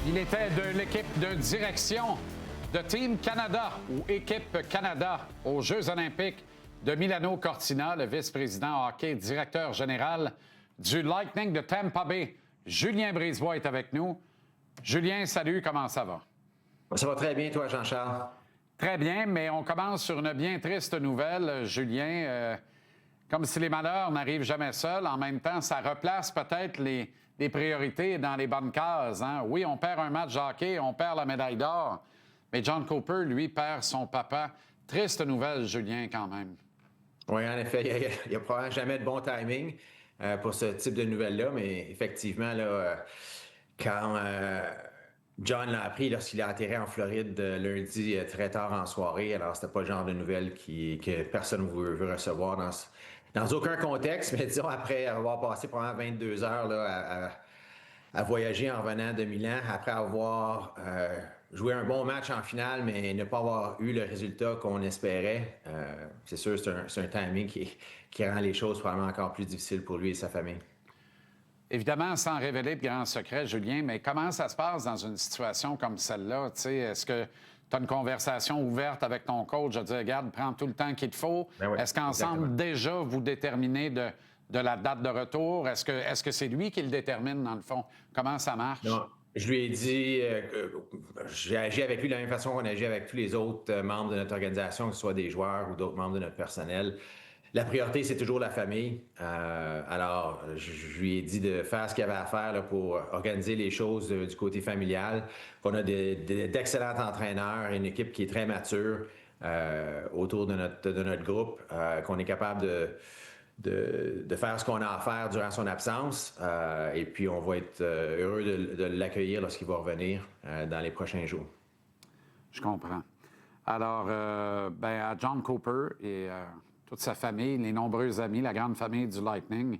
Il était de l'équipe de direction de Team Canada ou Équipe Canada aux Jeux olympiques de Milano Cortina, le vice-président hockey, directeur général du Lightning de Tampa Bay. Julien Brisebois est avec nous. Julien, salut, comment ça va? Ça va très bien, toi, Jean-Charles? Très bien, mais on commence sur une bien triste nouvelle, Julien. Comme si les malheurs n'arrivent jamais seuls, en même temps, ça replace peut-être les priorités dans les bonnes cases. Hein? Oui, on perd un match de hockey, on perd la médaille d'or, mais John Cooper, lui, perd son papa. Triste nouvelle, Julien, quand même. Oui, en effet, il n'y a probablement jamais de bon timing pour ce type de nouvelles-là, mais effectivement, là, quand John l'a appris lorsqu'il a atterri en Floride lundi très tard en soirée, alors c'était pas le genre de nouvelles que personne ne veut recevoir dans aucun contexte, mais disons après avoir passé probablement 22 heures là, à voyager en revenant de Milan, après avoir joué un bon match en finale, mais ne pas avoir eu le résultat qu'on espérait. C'est sûr, c'est un timing qui rend les choses probablement encore plus difficiles pour lui et sa famille. Évidemment, sans révéler de grands secrets, Julien, mais comment ça se passe dans une situation comme celle-là? Est-ce que tu as une conversation ouverte avec ton coach? Je dis, regarde, prends tout le temps qu'il te faut. Ben oui, est-ce qu'ensemble, exactement. déjà, vous déterminez de la date de retour? Est-ce que c'est lui qui le détermine, dans le fond? Comment ça marche? Non, je lui ai dit que j'ai agi avec lui de la même façon qu'on agit avec tous les autres membres de notre organisation, que ce soit des joueurs ou d'autres membres de notre personnel. La priorité, c'est toujours la famille. Alors, je lui ai dit de faire ce qu'il avait à faire là, pour organiser les choses du côté familial. On a d'excellents entraîneurs et une équipe qui est très mature autour de notre groupe, qu'on est capable de faire ce qu'on a à faire durant son absence. Et puis, on va être heureux de l'accueillir lorsqu'il va revenir dans les prochains jours. Je comprends. Alors, à John Cooper et toute sa famille, les nombreux amis, la grande famille du Lightning,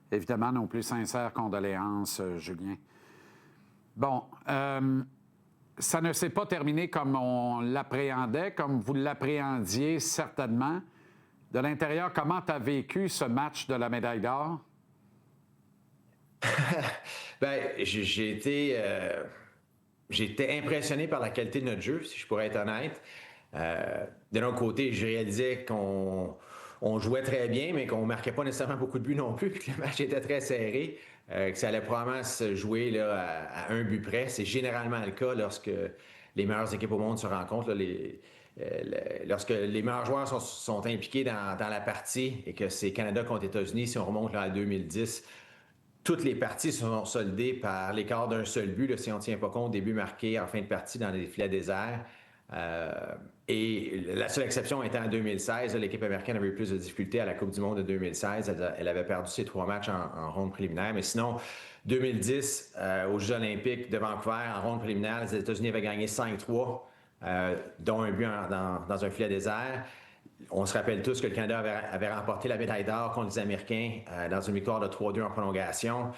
évidemment, nos plus sincères condoléances, Julien. Bon, ça ne s'est pas terminé comme on l'appréhendait, comme vous l'appréhendiez certainement. De l'intérieur, comment tu as vécu ce match de la médaille d'or? J'ai été impressionné par la qualité de notre jeu, si je pourrais être honnête. De l'autre côté, je réalisais qu'on jouait très bien, mais qu'on ne marquait pas nécessairement beaucoup de buts non plus, puis que le match était très serré, que ça allait probablement se jouer là, à un but près. C'est généralement le cas lorsque les meilleures équipes au monde se rencontrent. Là, lorsque les meilleurs joueurs sont impliqués dans la partie et que c'est Canada contre États-Unis, si on remonte là, à 2010, toutes les parties sont soldées par l'écart d'un seul but, là, si on ne tient pas compte des buts marqués en fin de partie dans les filets déserts. Et la seule exception étant en 2016, l'équipe américaine avait eu plus de difficultés à la Coupe du Monde de 2016. Elle avait perdu ses 3 matchs en ronde préliminaire. Mais sinon, 2010, aux Jeux olympiques de Vancouver, en ronde préliminaire, les États-Unis avaient gagné 5-3, dont un but dans un filet désert. On se rappelle tous que le Canada avait remporté la médaille d'or contre les Américains dans une victoire de 3-2 en prolongation.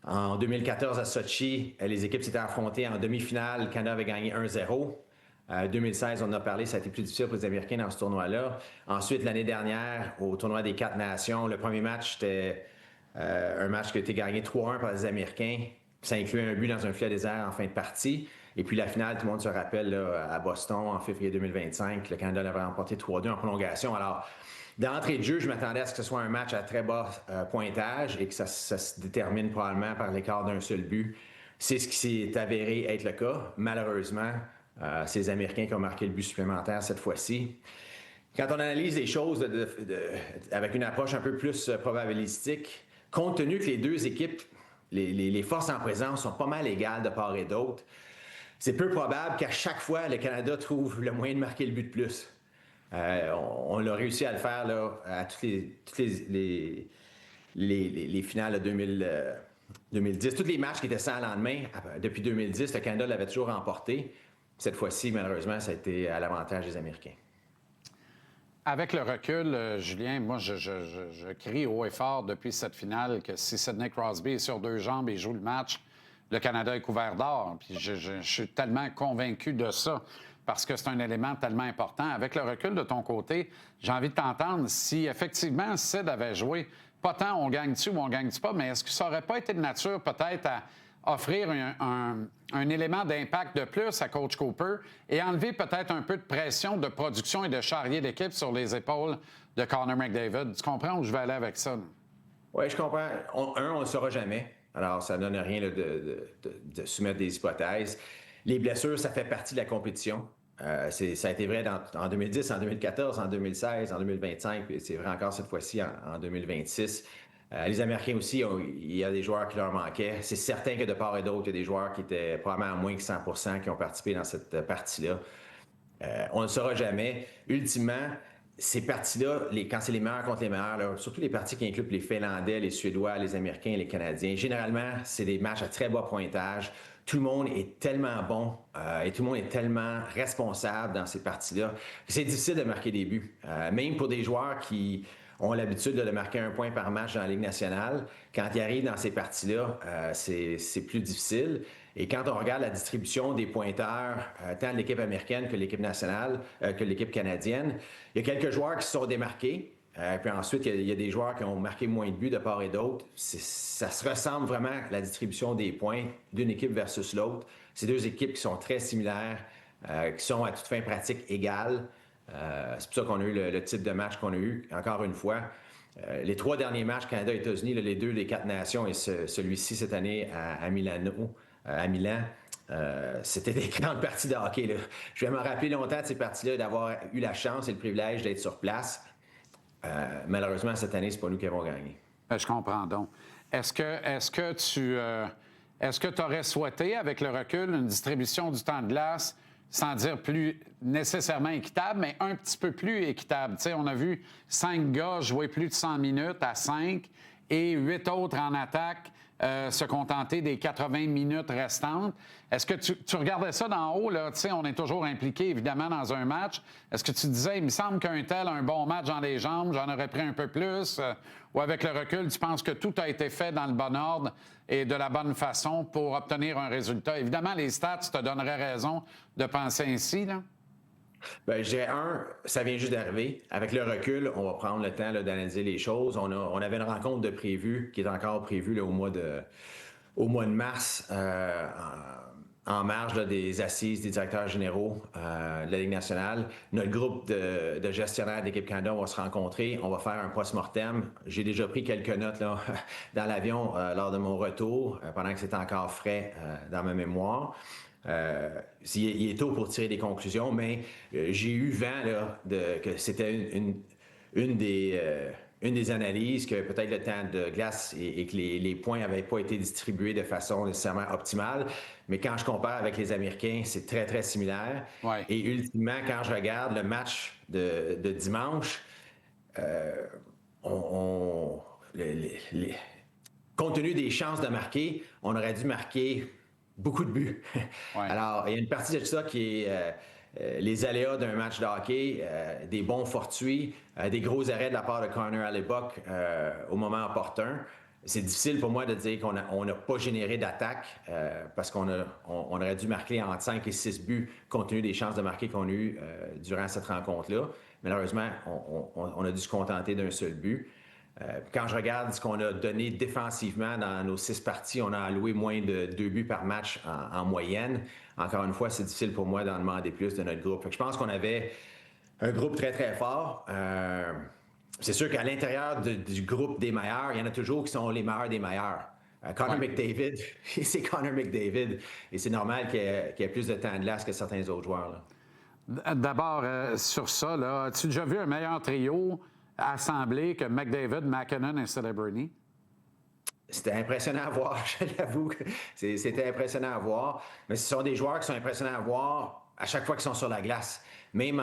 En 2014 à Sochi, les équipes s'étaient affrontées en demi-finale. Le Canada avait gagné 1-0. 2016, on en a parlé, ça a été plus difficile pour les Américains dans ce tournoi-là. Ensuite, l'année dernière, au tournoi des 4 nations, le premier match, c'était un match qui a été gagné 3-1 par les Américains. Ça incluait un but dans un filet désert en fin de partie. Et puis la finale, tout le monde se rappelle, là, à Boston, en février 2025, le Canada l'avait remporté 3-2 en prolongation. Alors, d'entrée de jeu, je m'attendais à ce que ce soit un match à très bas pointage et que ça se détermine probablement par l'écart d'un seul but. C'est ce qui s'est avéré être le cas. Malheureusement, c'est les Américains qui ont marqué le but supplémentaire cette fois-ci. Quand on analyse les choses avec une approche un peu plus probabilistique, compte tenu que les deux équipes, les forces en présence sont pas mal égales de part et d'autre, c'est peu probable qu'à chaque fois, le Canada trouve le moyen de marquer le but de plus. On l'a réussi à le faire là, à toutes les finales de 2010. Tous les matchs qui étaient sans lendemain, depuis 2010, le Canada l'avait toujours remporté. Cette fois-ci, malheureusement, ça a été à l'avantage des Américains. Avec le recul, Julien, moi, je crie haut et fort depuis cette finale que si Sidney Crosby est sur 2 jambes et joue le match, le Canada est couvert d'or. Puis je suis tellement convaincu de ça parce que c'est un élément tellement important. Avec le recul de ton côté, j'ai envie de t'entendre si effectivement Sid avait joué, pas tant on gagne-tu ou on gagne-tu pas, mais est-ce que ça n'aurait pas été de nature peut-être offrir un élément d'impact de plus à Coach Cooper et enlever peut-être un peu de pression de production et de charrier d'équipe sur les épaules de Connor McDavid. Tu comprends où je vais aller avec ça? Oui, je comprends. On ne le saura jamais. Alors, ça ne donne rien là, de soumettre des hypothèses. Les blessures, ça fait partie de la compétition. Ça a été vrai en 2010, en 2014, en 2016, en 2025, et c'est vrai encore cette fois-ci en 2026. Les Américains aussi, il y a des joueurs qui leur manquaient. C'est certain que de part et d'autre, il y a des joueurs qui étaient probablement à moins que 100% qui ont participé dans cette partie-là. On ne le saura jamais. Ultimement, ces parties-là, quand c'est les meilleurs contre les meilleurs, là, surtout les parties qui incluent les Finlandais, les Suédois, les Américains, les Canadiens, généralement, c'est des matchs à très bas pointage. Tout le monde est tellement bon et tout le monde est tellement responsable dans ces parties-là que c'est difficile de marquer des buts. Même pour des joueurs qui ont l'habitude de marquer un point par match dans la Ligue nationale, quand ils arrivent dans ces parties-là, c'est plus difficile. Et quand on regarde la distribution des pointeurs, tant de l'équipe américaine que l'équipe nationale, que l'équipe canadienne, il y a quelques joueurs qui se sont démarqués. Puis ensuite, il y a des joueurs qui ont marqué moins de buts de part et d'autre. Ça se ressemble vraiment la distribution des points d'une équipe versus l'autre. C'est deux équipes qui sont très similaires, qui sont à toute fin pratique égales. C'est pour ça qu'on a eu le type de match qu'on a eu, encore une fois. Les 3 derniers matchs, Canada-États-Unis, les 2 des 4 nations et celui-ci cette année à Milan, c'était des grandes parties de hockey. Là. Je vais me rappeler longtemps de ces parties-là, d'avoir eu la chance et le privilège d'être sur place. Malheureusement, cette année, c'est pas nous qui avons gagné. Je comprends donc. Est-ce que tu aurais souhaité, avec le recul, une distribution du temps de glace, sans dire plus nécessairement équitable, mais un petit peu plus équitable? Tu sais, on a vu 5 gars jouer plus de 100 minutes à 5 et 8 autres en attaque se contenter des 80 minutes restantes. Est-ce que tu regardais ça d'en haut, là? Tu sais, on est toujours impliqué, évidemment, dans un match. Est-ce que tu disais, il me semble qu'un tel a un bon match dans les jambes, j'en aurais pris un peu plus? Ou avec le recul, tu penses que tout a été fait dans le bon ordre et de la bonne façon pour obtenir un résultat? Évidemment, les stats te donneraient raison de penser ainsi, là. Bien, je dirais, ça vient juste d'arriver. Avec le recul, on va prendre le temps là, d'analyser les choses. On avait une rencontre de prévue qui est encore prévue là, au mois de mars, en marge là, des assises des directeurs généraux de la Ligue nationale. Notre groupe de gestionnaires d'équipe Canada, on va se rencontrer. On va faire un post-mortem. J'ai déjà pris quelques notes là, dans l'avion lors de mon retour, pendant que c'était encore frais dans ma mémoire. Il est tôt pour tirer des conclusions, mais j'ai eu vent là, que c'était une des analyses, que peut-être le temps de glace et que les points n'avaient pas été distribués de façon nécessairement optimale. Mais quand je compare avec les Américains, c'est très, très similaire. Ouais. Et ultimement, quand je regarde le match de dimanche, compte tenu des chances de marquer, on aurait dû marquer beaucoup de buts. Ouais. Alors, il y a une partie de ça qui est les aléas d'un match de hockey, des bons fortuits, des gros arrêts de la part de Connor Hellebuyck au moment opportun. C'est difficile pour moi de dire qu'on n'a pas généré d'attaque parce qu'on aurait dû marquer entre 5 et 6 buts compte tenu des chances de marquer qu'on a eues durant cette rencontre-là. Malheureusement, on a dû se contenter d'un seul but. Quand je regarde ce qu'on a donné défensivement dans nos 6 parties, on a alloué moins de 2 buts par match en moyenne. Encore une fois, c'est difficile pour moi d'en demander plus de notre groupe. Fait que je pense qu'on avait un groupe très, très fort. C'est sûr qu'à l'intérieur du groupe des meilleurs, il y en a toujours qui sont les meilleurs des meilleurs. Connor McDavid, c'est Connor McDavid. Et c'est normal qu'il y ait plus de temps de glace que certains autres joueurs. Là. D'abord, sur ça, là, as-tu déjà vu un meilleur trio assemblé que McDavid, McKinnon et Celebrini? C'était impressionnant à voir, je l'avoue. C'était impressionnant à voir. Mais ce sont des joueurs qui sont impressionnants à voir à chaque fois qu'ils sont sur la glace. Même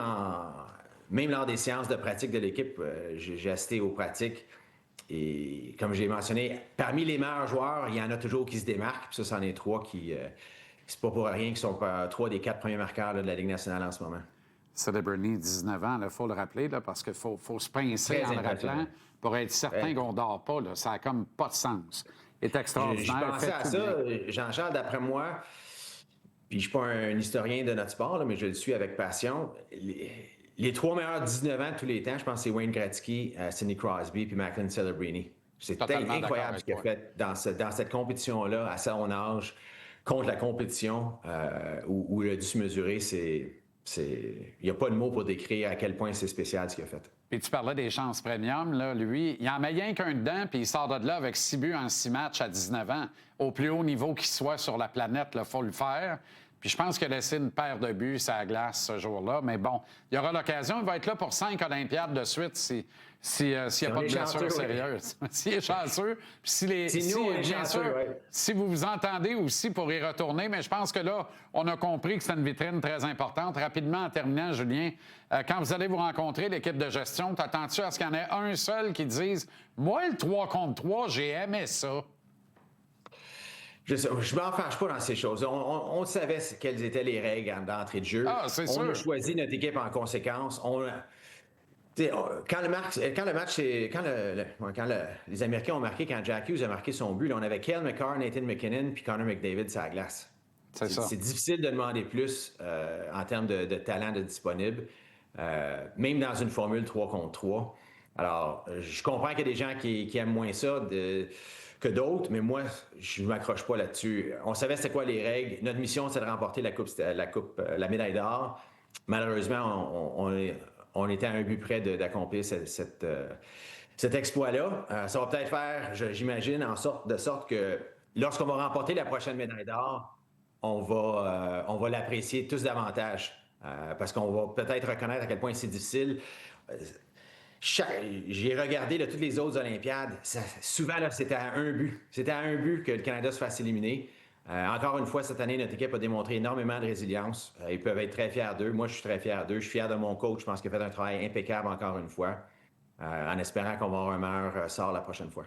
lors des séances de pratique de l'équipe, j'ai assisté aux pratiques. Et comme j'ai mentionné, parmi les meilleurs joueurs, il y en a toujours qui se démarquent. Puis ça, c'en est 3 qui... c'est pas pour rien qu'ils sont 3 des 4 premiers marqueurs là, de la Ligue nationale en ce moment. Celebrini, 19 ans, il faut le rappeler, là, parce qu'il faut se pincer en le rappelant pour être certain qu'on ne dort pas. Là. Ça n'a comme pas de sens. Il est extraordinaire. Je pensais à ça, Jean-Charles, d'après moi, puis je ne suis pas un historien de notre sport, là, mais je le suis avec passion. Les 3 meilleurs 19 ans de tous les temps, je pense que c'est Wayne Gretzky, Sidney Crosby puis Macklin Celebrini. C'est Totalement d'accord incroyable avec ce qu'il a toi. fait dans cette compétition-là, à son âge, contre la compétition où il a dû se mesurer. Il n'y a pas de mots pour décrire à quel point c'est spécial ce qu'il a fait. Puis tu parlais des chances premium, là, lui, il en met rien qu'un dedans, puis il sort de là avec 6 buts en 6 matchs à 19 ans. Au plus haut niveau qu'il soit sur la planète, il faut le faire. Puis je pense qu'il a laissé une paire de buts sur la glace ce jour-là. Mais bon, il y aura l'occasion. Il va être là pour 5 Olympiades de suite s'il n'y a pas de blessure sérieuse. S'il est chanceux. Puis si vous vous entendez aussi pour y retourner, mais je pense que là, on a compris que c'est une vitrine très importante. Rapidement, en terminant, Julien, quand vous allez vous rencontrer, l'équipe de gestion, t'attends-tu à ce qu'il y en ait un seul qui dise « Moi, le 3 contre 3, j'ai aimé ça ». Je ne m'en fâche pas dans ces choses. On savait quelles étaient les règles d'entrée de jeu. Ah, c'est sûr. On a choisi notre équipe en conséquence. Quand les Américains ont marqué, quand Jack Hughes a marqué son but, là, on avait Cale Makar, Nathan McKinnon puis Connor McDavid sur la glace. C'est difficile de demander plus en termes de talent disponible, même dans une formule 3 contre 3. Alors, je comprends qu'il y a des gens qui aiment moins ça que d'autres, mais moi, je ne m'accroche pas là-dessus. On savait c'était quoi les règles. Notre mission, c'est de remporter la médaille d'or. Malheureusement, on était à un but près d'accomplir cet exploit-là. Ça va peut-être faire, j'imagine, de sorte que lorsqu'on va remporter la prochaine médaille d'or, on va l'apprécier tous davantage. Parce qu'on va peut-être reconnaître à quel point c'est difficile. J'ai regardé toutes les autres Olympiades. Souvent, là, c'était à un but. C'était à un but que le Canada se fasse éliminer. Encore une fois, cette année, notre équipe a démontré énormément de résilience. Ils peuvent être très fiers d'eux. Moi, je suis très fier d'eux. Je suis fier de mon coach. Je pense qu'il a fait un travail impeccable encore une fois, en espérant qu'on va avoir un meilleur sort la prochaine fois.